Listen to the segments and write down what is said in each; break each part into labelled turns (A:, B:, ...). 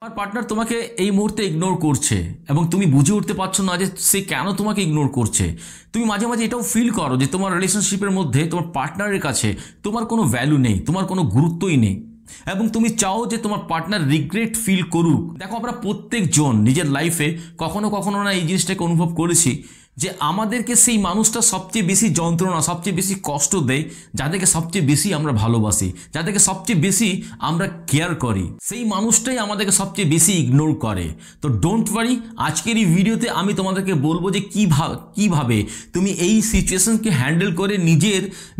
A: তোমার পার্টনার তোমাকে এই মুহূর্তে ইগনোর করছে এবং তুমি বুঝে উঠতে পারছো না যে সে কেন তোমাকে ইগনোর করছে। তুমি মাঝে মাঝে এটাও ফিল করো যে তোমার রিলেশনশিপের মধ্যে তোমার পার্টনারের কাছে তোমার কোনো ভ্যালু নেই, তোমার কোনো গুরুত্বই নেই এবং তুমি চাও যে তোমার পার্টনার রিগ্রেট ফিল করুক। দেখো, আমরা প্রত্যেকজন নিজের লাইফে কখনো কখনো না এই জিনিসটাকে অনুভব করেছি যে আমাদেরকে সেই মানুষটা সবচেয়ে বেশি যন্ত্রণা, সবচেয়ে বেশি কষ্ট দেয়, যাদেরকে সবচেয়ে বেশি আমরা ভালোবাসি, যাদেরকে সবচেয়ে বেশি আমরা কেয়ার করি, সেই মানুষটাই আমাদেরকে সবচেয়ে বেশি ইগনোর করে। তো ডোন্ট ওয়ারি, আজকের এই ভিডিওতে আমি তোমাদেরকে বলবো যে কিভাবে তুমি এই সিচুয়েশনকে হ্যান্ডেল করে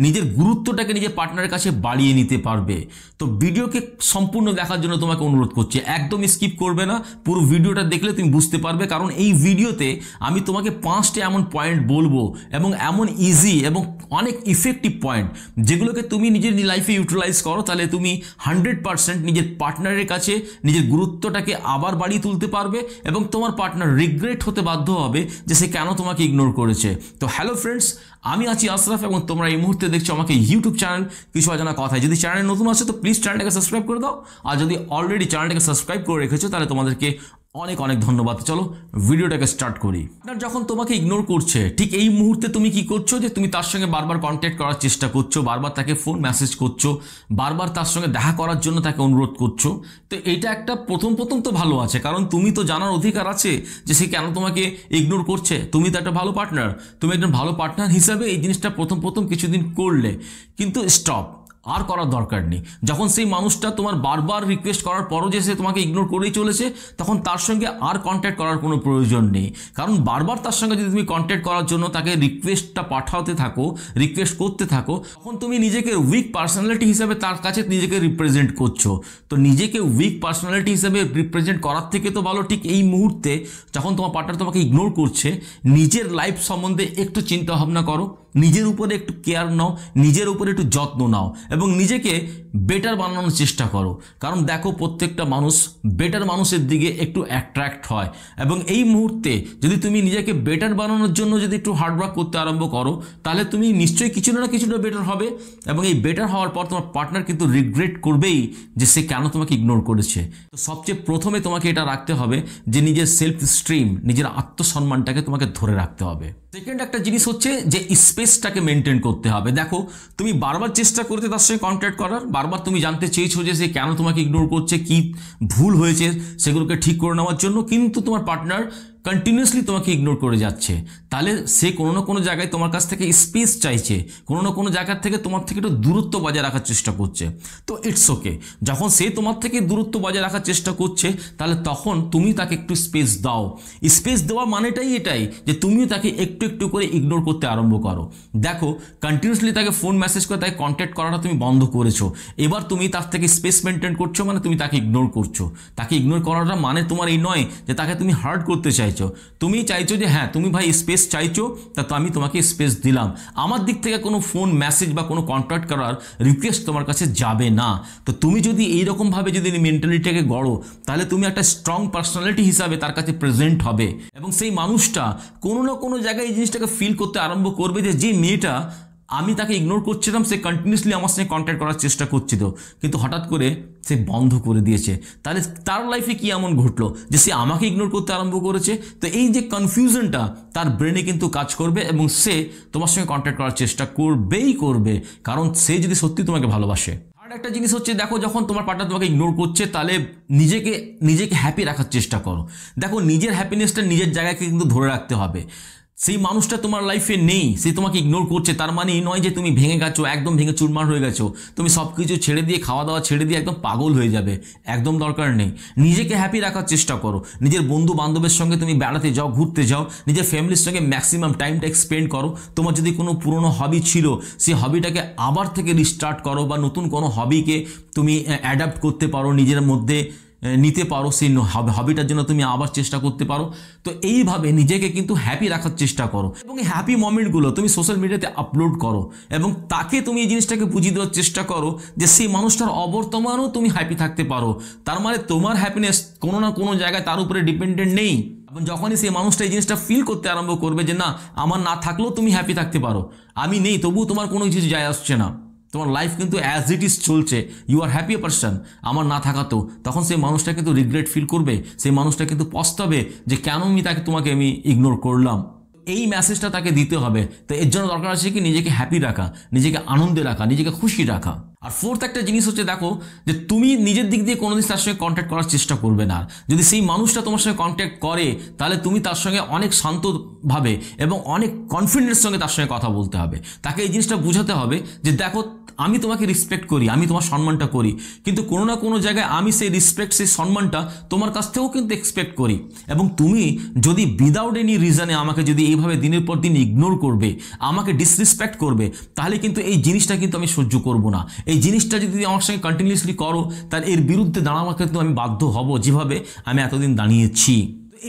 A: নিজের গুরুত্বটাকে নিজের পার্টনারের কাছে বাড়িয়ে নিতে পারবে। তো ভিডিওকে সম্পূর্ণ দেখার জন্য তোমাকে অনুরোধ করছি, একদম স্কিপ করবে না, পুরো ভিডিওটা দেখলে তুমি বুঝতে পারবে। কারণ এই ভিডিওতে আমি তোমাকে 5টা এমন পয়েন্ট বলবো এবং এমন ইজি এবং অনেক ইফেক্টিভ পয়েন্ট, যেগুলোকে তুমি নিজের লাইফে ইউটিলাইজ করো, তাহলে তুমি 100% নিজের পার্টনারের কাছে নিজের গুরুত্বটাকে আবার বাড়িয়ে তুলতে পারবে এবং তোমার পার্টনার রিগ্রেট হতে বাধ্য হবে যে সে কেন তোমাকে ইগনোর করেছে। তো হ্যালো ফ্রেন্ডস, আমি আছি আশরাফ এবং তোমরা এই মুহূর্তে দেখছো আমাকে ইউটিউব চ্যানেল কিছু অজানা কথায়। যদি চ্যানেল নতুন আছে তো প্লিজ চ্যানেলটাকে সাবস্ক্রাইব করে দাও, আর যদি অলরেডি চ্যানেলটাকে সাবস্ক্রাইব করে রেখেছো তাহলে তোমাদেরকে অনেক অনেক ধন্যবাদ। চলো ভিডিওটাকে স্টার্ট করি। আপনার যখন তোমাকে ইগনোর করছে, ঠিক এই মুহূর্তে তুমি কি করছো যে তুমি তার সঙ্গে বারবার কন্ট্যাক্ট করার চেষ্টা করছো, বারবার তাকে ফোন মেসেজ করছো, বারবার তার সঙ্গে দেখা করার জন্য তাকে অনুরোধ করছো। তো এটা একটা প্রথম তো ভালো আছে, কারণ তুমি তো জানার অধিকার আছে যে সে কেন তোমাকে ইগনোর করছে। তুমি তো একটা ভালো পার্টনার, তুমি একজন ভালো পার্টনার হিসাবে এই জিনিসটা প্রথম কিছুদিন করলে, কিন্তু স্টপ, আর করার দরকার নেই। যখন সেই মানুষটা তোমার বারবার রিকোয়েস্ট করার পরও যে সে তোমাকে ইগনোর করেই চলেছে, তখন তার সঙ্গে আর কন্ট্যাক্ট করার কোনো প্রয়োজন নেই। কারণ বারবার তার সঙ্গে যদি তুমি কন্ট্যাক্ট করার জন্য তাকে রিকোয়েস্টটা পাঠাতে থাকো, রিকোয়েস্ট করতে থাকো, তখন তুমি নিজেকে উইক পার্সোনালিটি হিসাবে তার কাছে নিজেকে রিপ্রেজেন্ট করছো। তো নিজেকে উইক পার্সোনালিটি হিসাবে রিপ্রেজেন্ট করার থেকে তো ভালো ঠিক এই মুহূর্তে যখন তোমার পার্টনার তোমাকে ইগনোর করছে, নিজের লাইফ সম্বন্ধে একটু চিন্তা ভাবনা করো, নিজের উপরে একটু কেয়ার নাও, নিজের উপরে একটু যত্ন নাও এবং নিজেকে বেটার বানানোর চেষ্টা করো। কারণ দেখো, প্রত্যেকটা মানুষ বেটার মানুষের দিকে একটু অ্যাট্রাক্ট হয় এবং এই মুহূর্তে যদি তুমি নিজেকে বেটার বানানোর জন্য যদি একটু হার্ডওয়ার্ক করতে আরম্ভ করো, তাহলে তুমি নিশ্চয়ই কিছু না কিছুটা বেটার হবে এবং এই বেটার হওয়ার পর তোমার পার্টনার কিন্তু রিগ্রেট করবেই যে সে কেন তোমাকে ইগনোর করেছে। তো সবচেয়ে প্রথমে তোমাকে এটা রাখতে হবে যে নিজের সেলফ স্টিম, নিজের আত্মসম্মানটাকে তোমাকে ধরে রাখতে হবে। সেকেন্ড একটা জিনিস হচ্ছে যে স্পেসটাকে মেনটেন করতে হবে। দেখো, তুমি বারবার চেষ্টা করতে তার সঙ্গে কন্ট্যাক্ট করার, বারবার তুমি জানতে চেয়েছো যে সে কেন তোমাকে ইগনোর করছে, কি ভুল হয়েছে সেগুলোকে ঠিক করে নেওয়ার জন্য, কিন্তু তোমার পার্টনার কন্টিনিউয়াসলি তোমাকে ইগনোর করে যাচ্ছে, তাহলে সে কোনো না কোনো জায়গায় তোমার কাছ থেকে স্পেস চাইছে, কোনো না কোনো জায়গার থেকে তোমার থেকে একটু দূরত্ব বজায় রাখার চেষ্টা করছে। তো ইটস ওকে, যখন সে তোমার থেকে দূরত্ব বজায় রাখার চেষ্টা করছে, তাহলে তখন তুমি তাকে একটু স্পেস দাও। স্পেস দেওয়া মানেটাই এটাই যে তুমিও তাকে একটু করে ইগনোর করতে আরম্ভ করো। দেখো, কন্টিনিউয়াসলি তাকে ফোন মেসেজ করে তাকে কন্ট্যাক্ট করাটা তুমি বন্ধ করেছো, এবার তুমি তার থেকে স্পেস মেনটেন করছো, মানে তুমি তাকে ইগনোর করছো। তাকে ইগনোর করাটা মানে তোমার এই নয় যে তাকে তুমি হার্ট করতে চাইছো, তুমি চাইছো যে হ্যাঁ তুমি ভাই স্পেস চাইছো, তা তো আমি তোমাকে স্পেস দিলাম, আমার দিক থেকে কোনো ফোন মেসেজ বা কোনো কন্ট্যাক্ট করার রিকোয়েস্ট তোমার কাছে যাবে না। তো তুমি যদি এইরকমভাবে যদি মেন্টালিটিটাকে গড়ো, তাহলে তুমি একটা স্ট্রং পার্সোনালিটি হিসাবে তার কাছে প্রেজেন্ট হবে এবং সেই মানুষটা কোনো না কোনো জায়গায় এই জিনিসটাকে ফিল করতে আরম্ভ করবে যে মেয়েটা, আমি তাকে ইগনোর করছিলাম, সে কন্টিনিউয়াসলি আমার সঙ্গে কন্ট্যাক্ট করার চেষ্টা করছিল, কিন্তু হঠাৎ করে সে বন্ধ করে দিয়েছে। তাহলে তার লাইফে কি এমন ঘটলো যে সে আমাকে ইগনোর করতে আরম্ভ করেছে? তো এই যে কনফিউশনটা তার ব্রেনে কিন্তু কাজ করবে এবং সে তোমার সঙ্গে কন্ট্যাক্ট করার চেষ্টা করবে, কারণ সে যদি সত্যি তোমাকে ভালোবাসে। আর একটা জিনিস হচ্ছে, দেখো, যখন তোমার পার্টনার তোমাকে ইগনোর করছে, তাহলে নিজেকে হ্যাপি রাখার চেষ্টা করো। দেখো, নিজের হ্যাপিনেসটা নিজের জায়গাকে কিন্তু ধরে রাখতে হবে। সেই মানুষটা তোমার লাইফে নেই, সে তোমাকে ইগনোর করছে, তার মানে এই নয় যে তুমি ভেঙে গেছো, একদম ভেঙে চুরমার হয়ে গেছো, তুমি সব কিছু ছেড়ে দিয়ে, খাওয়া দাওয়া ছেড়ে দিয়ে একদম পাগল হয়ে যাবে, একদম দরকার নেই। নিজেকে হ্যাপি রাখার চেষ্টা করো, নিজের বন্ধু বান্ধবের সঙ্গে তুমি বেড়াতে যাও, ঘুরতে যাও, নিজের ফ্যামিলির সঙ্গে ম্যাক্সিমাম টাইমটা স্পেন্ড করো। তোমার যদি কোনো পুরনো হবি ছিল, সেই হবিটাকে আবার থেকে রিস্টার্ট করো বা নতুন কোনো হবিকে তুমি অ্যাডাপ্ট করতে পারো, নিজের মধ্যে নিতে পারো, সেই হবিটার জন্য তুমি আবার চেষ্টা করতে পারো। তো এইভাবে নিজেকে কিন্তু হ্যাপি রাখার চেষ্টা করো এবং এই হ্যাপি মোমেন্টগুলো তুমি সোশ্যাল মিডিয়াতে আপলোড করো এবং তাকে তুমি এই জিনিসটাকে বুঝিয়ে দেওয়ার চেষ্টা করো যে সেই মানুষটার অবর্তমানেও তুমি হ্যাপি থাকতে পারো। তার মানে তোমার হ্যাপিনেস কোনো না কোনো জায়গায় তার উপরে ডিপেন্ডেন্ট নেই। এবং যখনই সেই মানুষটা এই জিনিসটা ফিল করতে আরম্ভ করবে যে না, আমার না থাকলেও তুমি হ্যাপি থাকতে পারো, আমি নেই তবুও তোমার কোনো কিছু যায় আসছে না, তোমার লাইফ কিন্তু অ্যাজ ইট ইজ চলছে, ইউ আর হ্যাপি পারসন, আমার না থাকাতেও, তখন সেই মানুষটা কিন্তু রিগ্রেট ফিল করবে, সেই মানুষটা কিন্তু পস্তাবে যে কেন তোমাকে আমি ইগনোর করলাম। এই মেসেজটা তাকে দিতে হবে। তো এর জন্য দরকার আছে কি নিজেকে হ্যাপি রাখা, নিজেকে আনন্দে রাখা, নিজেকে খুশি রাখা। আর ফোর্থ একটা জিনিস হচ্ছে দেখো যে তুমি নিজের দিক দিয়ে কোনোদিন তার সঙ্গে কন্ট্যাক্ট করার চেষ্টা করবে না। যদি সেই মানুষটা তোমার সঙ্গে কন্ট্যাক্ট করে তাহলে তুমি তার সঙ্গে অনেক শান্তভাবে এবং অনেক কনফিডেন্সের সঙ্গে তার সঙ্গে কথা বলতে হবে। তাকে এই জিনিসটা বোঝাতে হবে যে দেখো আমি তোমাকে রেসপেক্ট করি, আমি তোমার সম্মানটা করি, কিন্তু কোনো না কোনো জায়গায় আমি সেই রেসপেক্ট, সেই সম্মানটা তোমার কাছ থেকেও কিন্তু এক্সপেক্ট করি। এবং তুমি যদি উইদাউট এনি রিজনে আমাকে যদি এইভাবে দিনের পর দিন ইগনোর করবে, আমাকে ডিসরেসপেক্ট করবে, তাহলে কিন্তু এই জিনিসটা কিন্তু আমি সহ্য করব না। এই জিনিসটা যদি আমার সঙ্গে কন্টিনিউয়াসলি করো তাহলে এর বিরুদ্ধে দাঁড়ানোকে কিন্তু আমি বাধ্য হব, যেভাবে আমি এতদিন দাঁড়িয়েছি।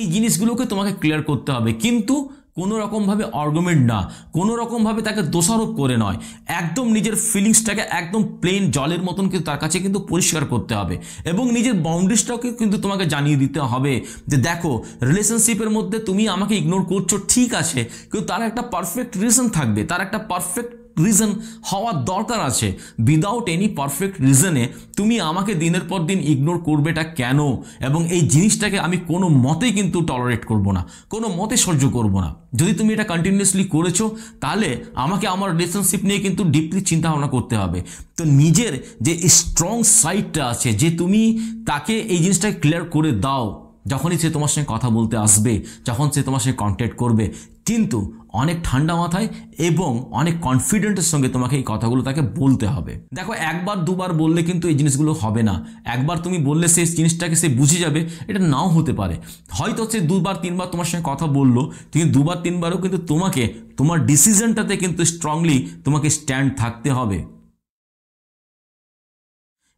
A: এই জিনিসগুলোকে তোমাকে ক্লিয়ার করতে হবে, কিন্তু কোনো রকমভাবে আর্গুমেন্ট না, কোনো রকমভাবে তাকে দোষারোপ করে নয়, একদম নিজের ফিলিংসটাকে একদম প্লেন জলের মতন কিন্তু তার কাছে কিন্তু পরিষ্কার করতে হবে। এবং নিজের বাউন্ডারিজটাকে কিন্তু তোমাকে জানিয়ে দিতে হবে যে দেখো রিলেশনশিপের মধ্যে তুমি আমাকে ইগনোর করছো ঠিক আছে, কিন্তু তার একটা পারফেক্ট রিজন থাকবে, তার একটা পারফেক্ট রিজন হওয়ার দরকার আছে। উইদাউট এনি পারফেক্ট রিজনে তুমি আমাকে দিনের পর দিন ইগনোর করবেটা কেন? এবং এই জিনিসটাকে আমি কোনো মতেই কিন্তু টলারেট করব না, কোনো মতে সহ্য করব না। যদি তুমি এটা কন্টিনিউয়াসলি করেছো তাহলে আমাকে আমার রিলেশনশিপ নিয়ে কিন্তু ডিপলি চিন্তা ভাবনা করতে হবে। তো নিজের যে স্ট্রং সাইডটা আছে, যে তুমি তাকে এই জিনিসটাকে ক্লিয়ার করে দাও যখনই সে তোমার সঙ্গে কথা বলতে আসবে, যখন সে তোমার সঙ্গে কন্ট্যাক্ট করবে, কিন্তু অনেক ঠান্ডা মাথায় এবং অনেক কনফিডেন্টের সঙ্গে তোমাকে এই কথাগুলো তাকে বলতে হবে। দেখো একবার দুবার বললে কিন্তু এই জিনিসগুলো হবে না। একবার তুমি বললে সেই জিনিসটাকে সে বুঝে যাবে, এটা নাও হতে পারে। হয়তো সে দুবার তিনবার তোমার সঙ্গে কথা বললো, কিন্তু দুবার তিনবারও কিন্তু তোমাকে তোমার ডিসিশনটাতে কিন্তু স্ট্রংলি তোমাকে স্ট্যান্ড থাকতে হবে।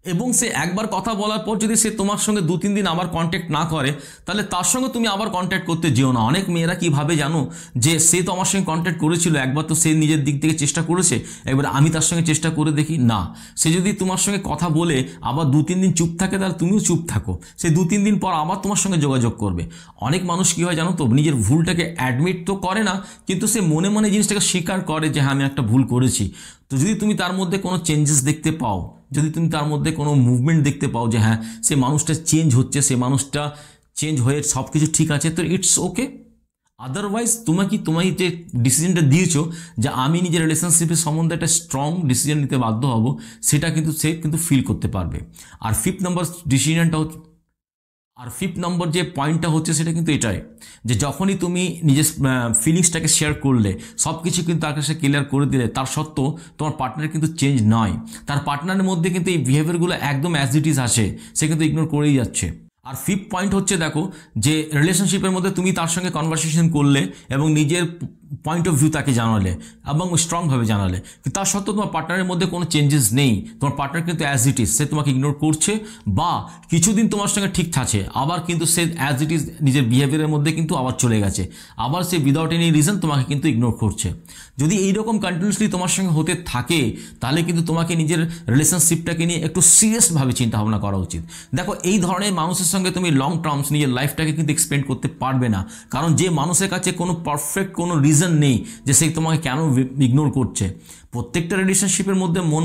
A: এবং সে একবার কথা বলার পর যদি সে তোমার সঙ্গে 2-3 দিন আবার কন্ট্যাক্ট না করে, তাহলে তার সঙ্গে তুমি আবার কন্ট্যাক্ট করতে যেও না। অনেক মেয়েরা কি ভাবে জানো, যে সে তো আমার সঙ্গে কন্ট্যাক্ট করেছিল, একবার তো সে নিজের দিক থেকে চেষ্টা করেছে, একবার আমি তার সঙ্গে চেষ্টা করে দেখি। না, সে যদি তোমার সঙ্গে কথা বলে আবার 2-3 দিন চুপ থাকে, তাহলে তুমিও চুপ থাকো। সে 2-3 দিন পর আবার তোমার সঙ্গে যোগাযোগ করবে। অনেক মানুষ কি হয় জানো তো, নিজের ভুলটাকে অ্যাডমিট তো করে না, কিন্তু সে মনে মনে জিনিসটাকে স্বীকার করে যে হ্যাঁ আমি একটা ভুল করেছি। তো যদি তুমি তার মধ্যে কোনো চেঞ্জেস দেখতে পাও, যদি তুমি তার মধ্যে কোনো মুভমেন্ট দেখতে পাও যে হ্যাঁ সে মানুষটা চেঞ্জ হচ্ছে, সে মানুষটা চেঞ্জ হয়ে সব কিছু ঠিক আছে, তো ইটস ওকে। আদারওয়াইজ তোমায় যে ডিসিশনটা দিয়েছো যে আমি নিজের রিলেশনশিপের সম্বন্ধে একটা স্ট্রং ডিসিশন নিতে বাধ্য হব, সেটা কিন্তু সে কিন্তু ফিল করতে পারবে। আর ফিফথ নম্বর যে পয়েন্টটা হচ্ছে সেটা কিন্তু এটাই, যে যখনই তুমি নিজের ফিলিংসটাকে শেয়ার করলে, সব কিছু কিন্তু তার কাছে ক্লিয়ার করে দিলে, তার সত্ত্বেও তোমার পার্টনার কিন্তু চেঞ্জ নয়, তার পার্টনারের মধ্যে কিন্তু এই বিহেভিয়ারগুলো একদম অ্যাজ ইট ইজ আসে, সে কিন্তু ইগনোর করেই যাচ্ছে। আর ফিফথ পয়েন্ট হচ্ছে দেখো, যে রিলেশনশিপের মধ্যে তুমি তার সঙ্গে কনভারসেশন করলে এবং নিজের পয়েন্ট অফ ভিউ তাকে জানালে এবং স্ট্রংভাবে জানালে, কিন্তু তার সত্ত্বেও তোমার পার্টনারের মধ্যে কোনো চেঞ্জেস নেই, তোমার পার্টনার কিন্তু অ্যাজ ইট ইজ, সে তোমাকে ইগনোর করছে, বা কিছুদিন তোমার সঙ্গে ঠিক আছে, আবার কিন্তু সে অ্যাজ ইট ইজ নিজের বিহেভিয়ারের মধ্যে কিন্তু আবার চলে গেছে, আবার সে উইদাউট এনি রিজন তোমাকে কিন্তু ইগনোর করছে। যদি এইরকম কন্টিনিউসলি তোমার সঙ্গে হতে থাকে, তাহলে কিন্তু তোমাকে নিজের রিলেশনশিপটাকে নিয়ে একটু সিরিয়াসভাবে চিন্তা ভাবনা করা উচিত। দেখো এই ধরনের মানুষের সঙ্গে তুমি লং টার্মস নিজের লাইফটাকে কিন্তু এক্সপেন্ড করতে পারবে না, কারণ যে মানুষের কাছে কোনো পারফেক্ট কোনো রিজন নেই যে সে তোমাকে কেন ইগনোর করছে। প্রত্যেকটা রিলেশনশিপের মধ্যে মন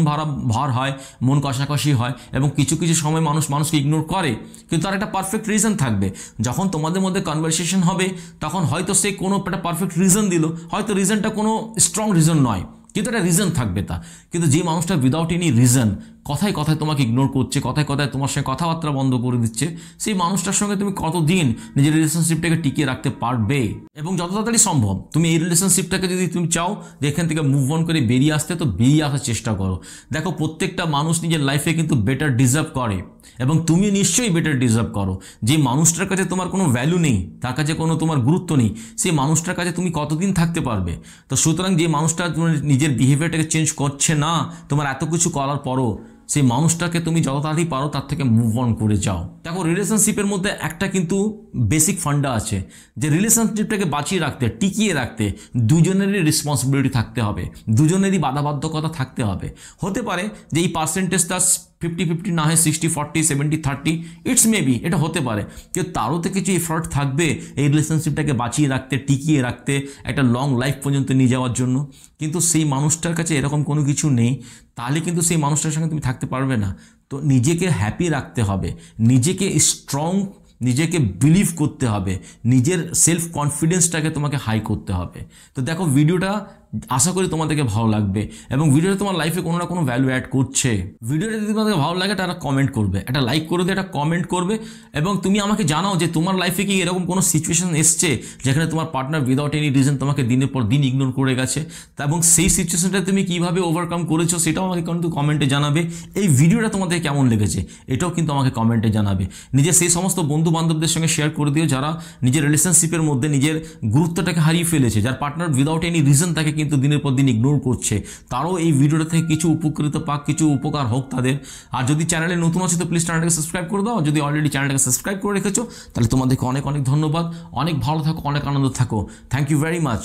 A: ভার হয়, মন কষাকষি হয়, এবং কিছু কিছু সময় মানুষকে ইগনোর করে, কিন্তু তার একটা পারফেক্ট রিজন থাকবে। যখন তোমাদের মধ্যে কনভারসেশন হবে, তখন হয়তো সে কোনো একটা পারফেক্ট রিজন দিল, হয়তো রিজনটা কোনো স্ট্রং রিজন নয়, কিন্তু একটা রিজন থাকবে তা। কিন্তু যে মানুষটা উইদাউট এনি রিজন কথায় কথায় তোমাকে ইগনোর করছে, কথায় কথায় তোমার সঙ্গে কথাবার্তা বন্ধ করে দিচ্ছে, সেই মানুষটার সঙ্গে তুমি কতদিন নিজের রিলেশনশিপটাকে টিকিয়ে রাখতে পারবে? এবং যত তাড়াতাড়ি সম্ভব তুমি এই রিলেশনশিপটাকে যদি তুমি চাও যে এখান থেকে মুভ অন করে বেরিয়ে আসতে, তো বেরিয়ে আসার চেষ্টা করো। দেখো প্রত্যেকটা মানুষ নিজের লাইফে কিন্তু বেটার ডিজার্ভ করে, এবং তুমি নিশ্চয়ই বেটার ডিজার্ভ করো। যে মানুষটার কাছে তোমার কোনো ভ্যালু নেই, তার কাছে কোনো তোমার গুরুত্ব নেই, সেই মানুষটার কাছে তুমি কতদিন থাকতে পারবে? তো সুতরাং যে মানুষটা নিজের বিহেভিয়ারটাকে চেঞ্জ করছে না তোমার এত কিছু করার পরও, সেই মানুষটাকে তুমি যত তাড়াতাড়ি পারো তার থেকে মুভ অন করে যাও। দেখো রিলেশনশিপের মধ্যে একটা কিন্তু বেসিক ফান্ডা আছে, যে রিলেশনশিপটাকে বাঁচিয়ে রাখতে, টিকিয়ে রাখতে দুজনেরই রেসপন্সিবিলিটি থাকতে হবে, দুজনেরই বাধাবাধ্যকতা থাকতে হবে। হতে পারে যে এই পার্সেন্টেজটা 50-50 না হয় 60-40, 70-30, ইটস মেবি, এটা হতে পারে। কিন্তু তারও তো কিছু এফর্ট থাকবে এই রিলেশনশিপটাকে বাঁচিয়ে রাখতে, টিকিয়ে রাখতে, একটা লং লাইফ পর্যন্ত নিয়ে যাওয়ার জন্য। কিন্তু সেই মানুষটার কাছে এরকম কোনো কিছু নেই, তাহলে কিন্তু সেই মানুষটার সঙ্গে তুমি থাকতে পারবে না। তো নিজেকে হ্যাপি রাখতে হবে, নিজেকে স্ট্রং, নিজেকে বিলিভ করতে হবে, নিজের সেলফ কনফিডেন্সটাকে তোমাকে হাই করতে হবে। তো দেখো ভিডিওটা আশা করি তোমাদেরকে ভালো লাগবে, এবং ভিডিওটা তোমার লাইফে কোনো না কোনো ভ্যালু অ্যাড করছে। ভিডিওটা যদি তোমাদের ভালো লাগে তারা কমেন্ট করবে, একটা লাইক করে দিয়ে একটা কমেন্ট করবে, এবং তুমি আমাকে জানাও যে তোমার লাইফে কি এরকম কোনো সিচুয়েশন এসছে যেখানে তোমার পার্টনার উইদাউট এনি রিজন তোমাকে দিনের পর দিন ইগনোর করে গেছে, এবং সেই সিচুয়েশনটা তুমি কীভাবে ওভারকাম করেছো সেটাও আমাকে কিন্তু কমেন্টে জানাবে। এই ভিডিওটা তোমাদের কেমন লেগেছে এটাও কিন্তু আমাকে কমেন্টে জানাবে। নিজের সেই সমস্ত বন্ধু বান্ধবদের সঙ্গে শেয়ার করে দিও যারা নিজের রিলেশনশিপের মধ্যে নিজের গুরুত্বটাকে হারিয়ে ফেলেছে, যার পার্টনার উইদাউট এনি রিজন তাকে কিন্তু দিনের পর দিন ইগনোর করছে, তারাও এই ভিডিওটা থেকে কিছু উপকৃত পাক, কিছু উপকার হোক তাদের। আর যদি চ্যানেলে নতুন আছে তো প্লিজ চ্যানেলটাকে সাবস্ক্রাইব করে দাও, যদি অলরেডি চ্যানেলটাকে সাবস্ক্রাইব করে রেখেছো তাহলে তোমাদেরকে অনেক অনেক ধন্যবাদ। অনেক ভালো থাকো, অনেক আনন্দ থাকো। Thank you very much.